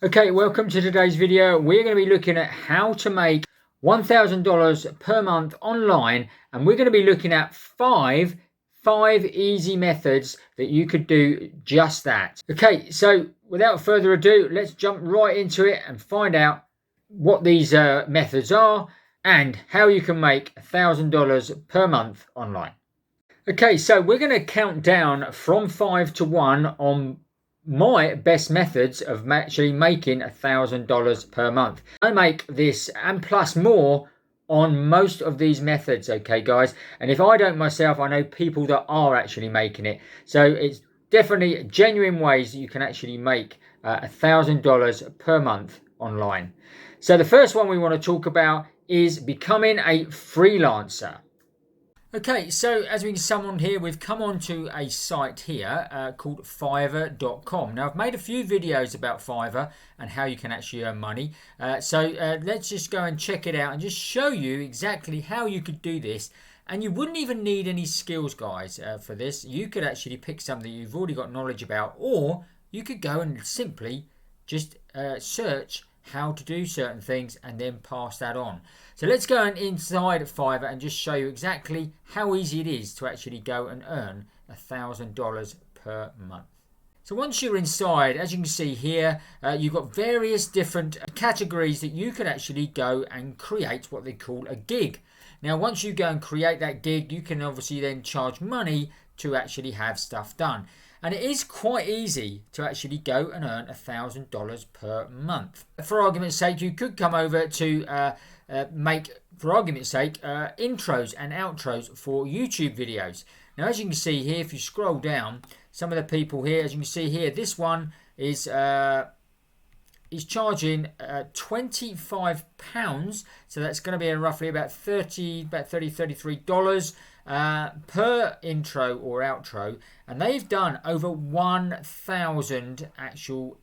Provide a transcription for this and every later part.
Okay, welcome to today's video. We're going to be looking at how to make $1,000 per month online, and we're going to be looking at five easy methods that you could do just that. Okay, so without further ado, let's jump right into it and find out what these methods are and how you can make $1,000 per month online. Okay, so we're going to count down from 5 to 1 on my best methods of actually making $1,000 per month. I make this and plus more on most of these methods, okay guys, and if I don't myself, I know people that are actually making it. So it's definitely genuine ways that you can actually make $1,000 per month online. So the first one we want to talk about is becoming a freelancer. Okay, so as we can see on here, we've come onto a site here called Fiverr.com. Now, I've made a few videos about Fiverr and how you can actually earn money. So let's just go and check it out and just show you exactly how you could do this. And you wouldn't even need any skills, guys, for this. You could actually pick something you've already got knowledge about, or you could go and simply just search how to do certain things and then pass that on. So let's go inside Fiverr and just show you exactly how easy it is to actually go and earn $1,000 per month. So once you're inside, as you can see here, you've got various different categories that you can actually go and create what they call a gig. Now once you go and create that gig, you can obviously then charge money to actually have stuff done. And it is quite easy to actually go and earn $1,000 per month. For argument's sake, you could come over to make, for argument's sake, intros and outros for YouTube videos. Now, as you can see here, if you scroll down, some of the people here, as you can see here, this one is charging £25, so that's going to be roughly about $33 per intro or outro, and they've done over 1,000 actual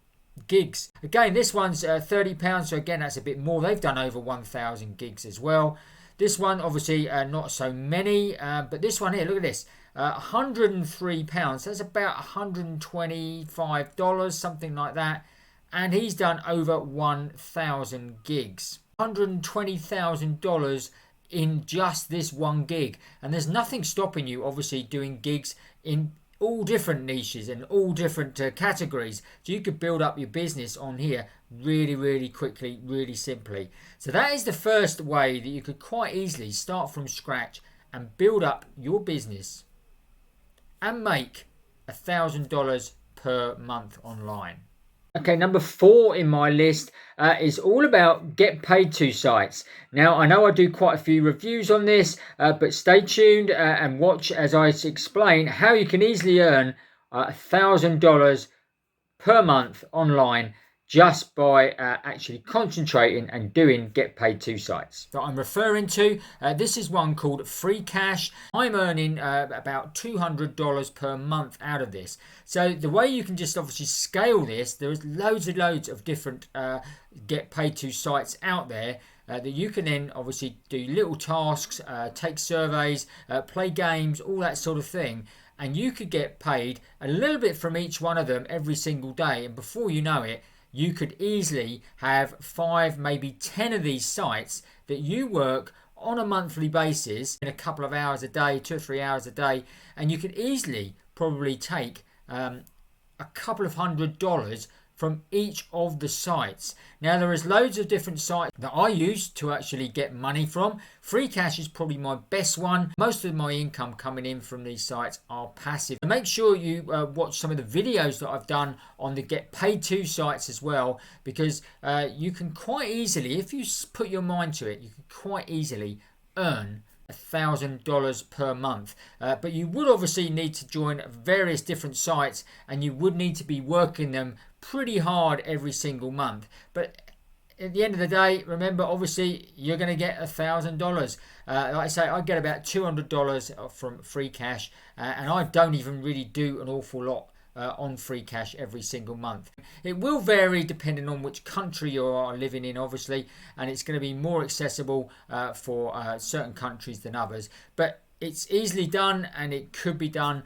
gigs. Again, this one's £30, so again that's a bit more. They've done over 1,000 gigs as well. This one obviously not so many, but this one here, look at this, £103, that's about $125, something like that. And he's done over 1,000 gigs. $120,000 in just this one gig. And there's nothing stopping you, obviously, doing gigs in all different niches and all different categories. So you could build up your business on here really, really quickly, really simply. So that is the first way that you could quite easily start from scratch and build up your business and make $1,000 per month online. Okay, number 4 in my list is all about get paid to sites. Now, I know I do quite a few reviews on this, but stay tuned and watch as I explain how you can easily earn $1,000 per month online just by actually concentrating and doing get paid to sites. So I'm referring to, this is one called Free Cash. I'm earning about $200 per month out of this. So the way you can just obviously scale this, there's loads and loads of different get paid to sites out there that you can then obviously do little tasks, take surveys, play games, all that sort of thing. And you could get paid a little bit from each one of them every single day. And before you know it, you could easily have 5, maybe 10 of these sites that you work on a monthly basis in a couple of hours a day, 2 or 3 hours a day, and you could easily probably take a couple of $100 from each of the sites. Now there is loads of different sites that I use to actually get money from. Free Cash is probably my best one. Most of my income coming in from these sites are passive. Make sure you watch some of the videos that I've done on the get paid to sites as well, because you can quite easily, if you put your mind to it, you can quite easily earn $1,000 per month, but you would obviously need to join various different sites and you would need to be working them pretty hard every single month. But at the end of the day, remember, obviously you're going to get $1,000. Like I say, I get about $200 from Free Cash, and I don't even really do an awful lot on Free Cash every single month. It will vary depending on which country you are living in, obviously, and it's going to be more accessible for certain countries than others, but it's easily done and it could be done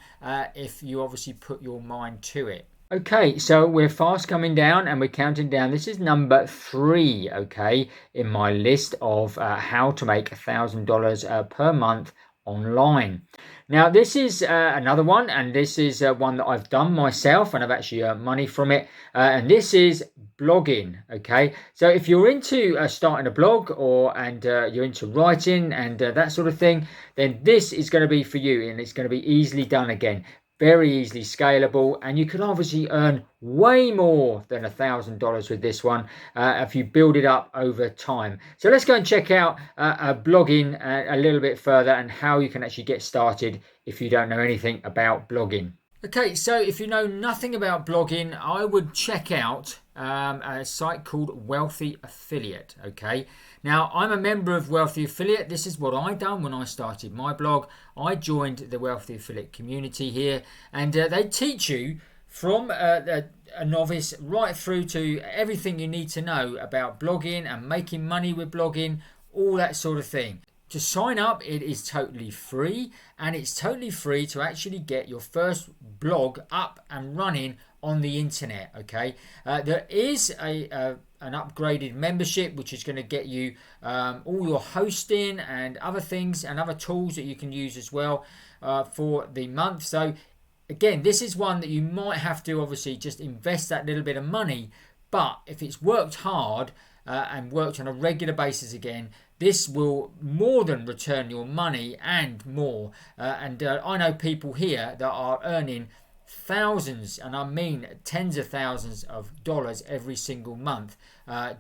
if you obviously put your mind to it. Okay, so we're fast coming down and we're counting down. This is number 3, okay, in my list of how to make $1,000 per month online. Now, this is another one, and this is one that I've done myself, and I've actually earned money from it. And this is blogging. Okay, so if you're into starting a blog and you're into writing and that sort of thing, then this is going to be for you, and it's going to be easily done again. Very easily scalable, and you can obviously earn way more than $1,000 with this one if you build it up over time. So let's go and check out blogging a little bit further and how you can actually get started if you don't know anything about blogging. Okay, so if you know nothing about blogging, I would check out a site called Wealthy Affiliate. Okay, now I'm a member of Wealthy Affiliate. This is what I done when I started my blog. I joined the Wealthy Affiliate community here, and they teach you from a novice right through to everything you need to know about blogging and making money with blogging, all that sort of thing. To sign up, it is totally free, and it's totally free to actually get your first blog up and running on the internet. Okay, there is an upgraded membership which is going to get you all your hosting and other things and other tools that you can use as well for the month. So again, this is one that you might have to obviously just invest that little bit of money, but if it's worked hard and worked on a regular basis again, this will more than return your money and more. I know people here that are earning thousands, and I mean tens of thousands of dollars every single month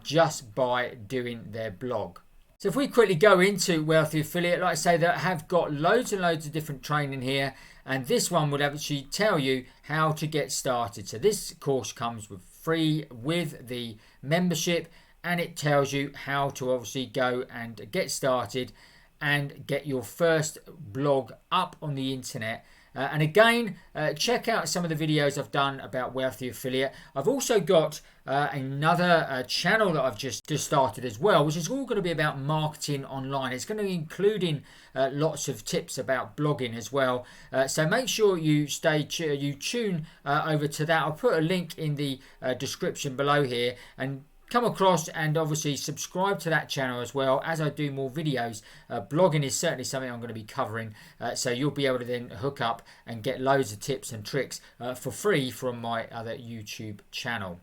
just by doing their blog. So if we quickly go into Wealthy Affiliate, like I say, they have got loads and loads of different training here, and this one would actually tell you how to get started. So this course comes with free with the membership, and it tells you how to obviously go and get started and get your first blog up on the internet. And again, check out some of the videos I've done about Wealthy Affiliate. I've also got another channel that I've just started as well, which is all going to be about marketing online. It's going to be including lots of tips about blogging as well. So make sure you tune over to that. I'll put a link in the description below here, and come across and obviously subscribe to that channel as well as I do more videos. Blogging is certainly something I'm going to be covering, so you'll be able to then hook up and get loads of tips and tricks for free from my other YouTube channel.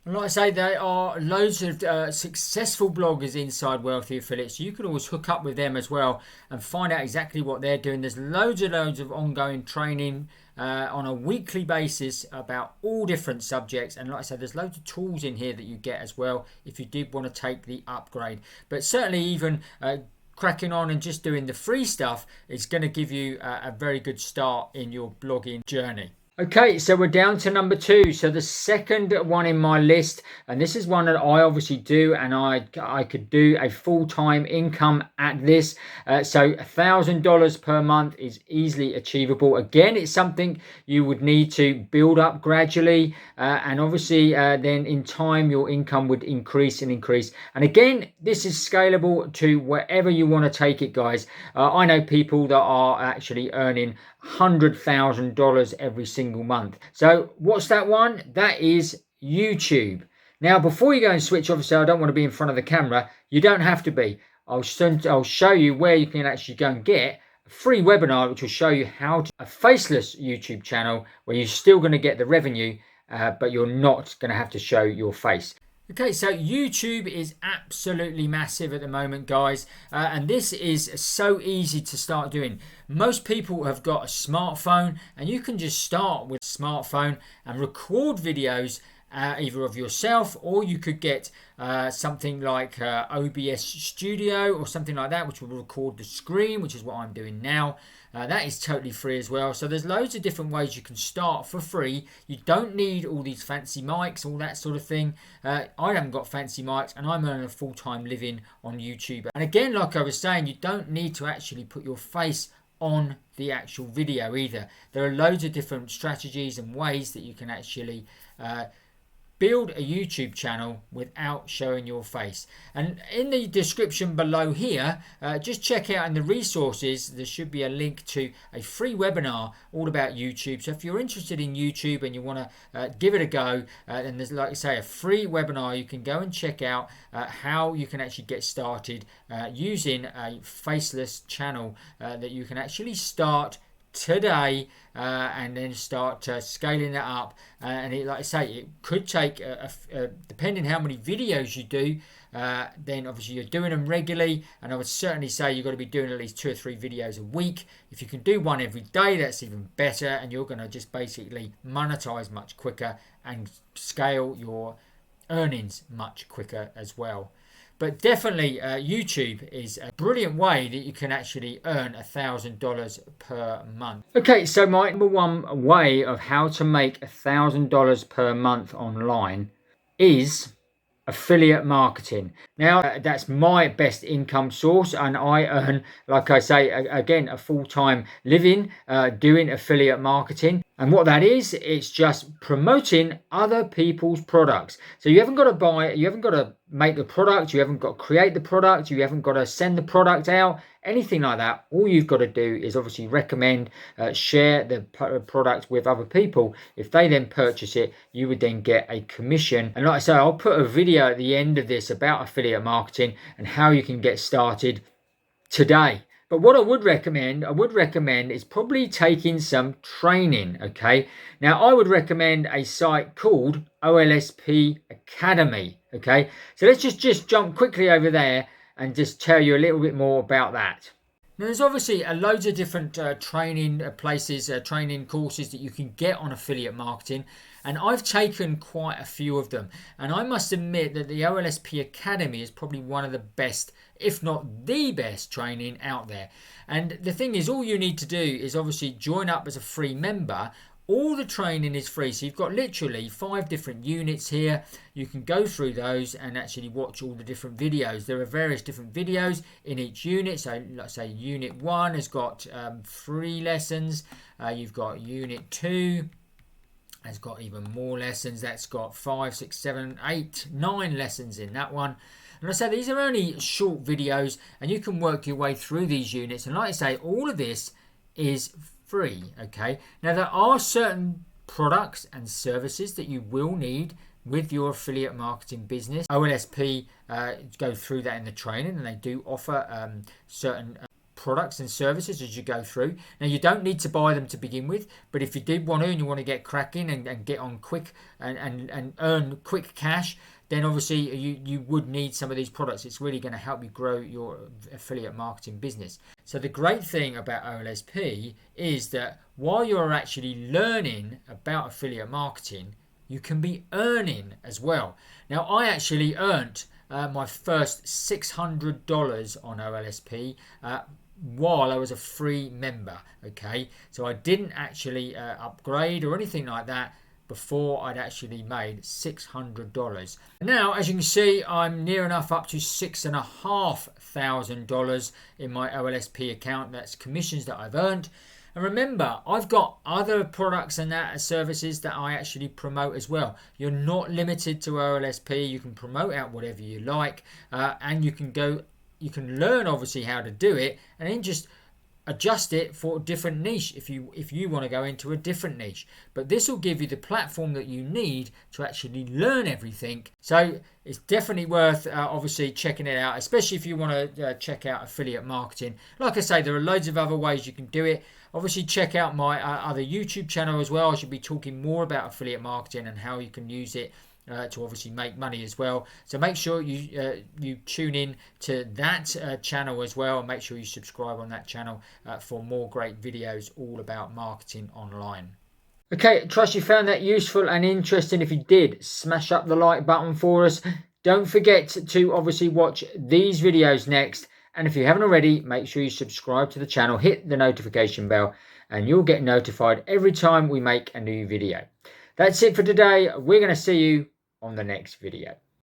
And like I say, there are loads of successful bloggers inside Wealthy Affiliates. So you can always hook up with them as well and find out exactly what they're doing. There's loads of ongoing training on a weekly basis about all different subjects. And like I said, there's loads of tools in here that you get as well if you did want to take the upgrade. But certainly even cracking on and just doing the free stuff is going to give you a very good start in your blogging journey. Okay, so we're down to number 2. So the second one in my list, and this is one that I obviously do, and I could do a full-time income at this. So $1,000 per month is easily achievable. Again, it's something you would need to build up gradually, and obviously then in time your income would increase and increase. And again, this is scalable to wherever you want to take it, guys. I know people that are actually earning $100,000 every single month. So what's that one? That is YouTube. Now, before you go and switch, obviously I don't want to be in front of the camera. You don't have to be. I'll show you where you can actually go and get a free webinar which will show you how to a faceless YouTube channel where you're still going to get the revenue, but you're not going to have to show your face. Okay, so YouTube is absolutely massive at the moment, guys, and this is so easy to start doing. Most people have got a smartphone, and you can just start with a smartphone and record videos either of yourself, or you could get something like OBS Studio or something like that, which will record the screen, which is what I'm doing now. That is totally free as well. So there's loads of different ways you can start for free. You don't need all these fancy mics, all that sort of thing. I haven't got fancy mics, and I'm earning a full-time living on YouTube. And again, like I was saying, you don't need to actually put your face on the actual video either. There are loads of different strategies and ways that you can actually build a YouTube channel without showing your face. And in the description below here, just check out in the resources, there should be a link to a free webinar all about YouTube. So if you're interested in YouTube and you want to give it a go, then there's, like I say, a free webinar. You can go and check out how you can actually get started using a faceless channel that you can actually start today and then start scaling it up, and like I say, it could take depending how many videos you do, then obviously you're doing them regularly, and I would certainly say you've got to be doing at least 2 or 3 videos a week. If you can do one every day, that's even better, and you're going to just basically monetize much quicker and scale your earnings much quicker as well. But definitely YouTube is a brilliant way that you can actually earn $1,000 per month. Okay, so my number one way of how to make $1,000 per month online is affiliate marketing. Now, that's my best income source, and I earn, like I say, again, a full-time living doing affiliate marketing. And what that is, it's just promoting other people's products. So you haven't got to buy, you haven't got to make the product, you haven't got to create the product, you haven't got to send the product out, anything like that. All you've got to do is obviously recommend, share the product with other people. If they then purchase it, you would then get a commission. And like I say, I'll put a video at the end of this about affiliate marketing and how you can get started today. But what I would recommend is probably taking some training, okay? Now, I would recommend a site called OLSP Academy, okay? So let's just jump quickly over there and just tell you a little bit more about that. Now, there's obviously loads of different training places, training courses that you can get on affiliate marketing, and I've taken quite a few of them. And I must admit that the OLSP Academy is probably one of the best, if not the best, training out there. And the thing is, all you need to do is obviously join up as a free member. All the training is free, so you've got literally 5 different units here. You can go through those and actually watch all the different videos. There are various different videos in each unit. So let's say unit 1 has got 3 lessons. You've got unit 2 has got even more lessons. That's got 5, 6, 7, 8, 9 lessons in that one. And I say these are only short videos, and you can work your way through these units. And like I say, all of this is free, okay? Now, there are certain products and services that you will need with your affiliate marketing business. OLSP go through that in the training, and they do offer certain products and services as you go through. Now, you don't need to buy them to begin with, but if you did want to and you want to get cracking and get on quick and earn quick cash, then obviously you would need some of these products. It's really going to help you grow your affiliate marketing business. So the great thing about OLSP is that while you're actually learning about affiliate marketing, you can be earning as well. Now, I actually earned my first $600 on OLSP while I was a free member, okay? So I didn't actually upgrade or anything like that before I'd actually made $600. Now, as you can see, I'm near enough up to $6,500 in my OLSP account. That's commissions that I've earned. And remember, I've got other products and that services that I actually promote as well. You're not limited to OLSP. You can promote out whatever you like, and you can learn obviously how to do it, and then just adjust it for a different niche if you want to go into a different niche. But this will give you the platform that you need to actually learn everything. So it's definitely worth obviously checking it out, especially if you want to check out affiliate marketing. Like I say, there are loads of other ways you can do it. Obviously, check out my other YouTube channel as well. I should be talking more about affiliate marketing and how you can use it to obviously make money as well. So make sure you tune in to that channel as well, and make sure you subscribe on that channel for more great videos all about marketing online. Okay, trust you found that useful and interesting. If you did, smash up the like button for us. Don't forget to obviously watch these videos next, and if you haven't already, make sure you subscribe to the channel, hit the notification bell, and you'll get notified every time we make a new video. That's it for today. We're going to see you on the next video.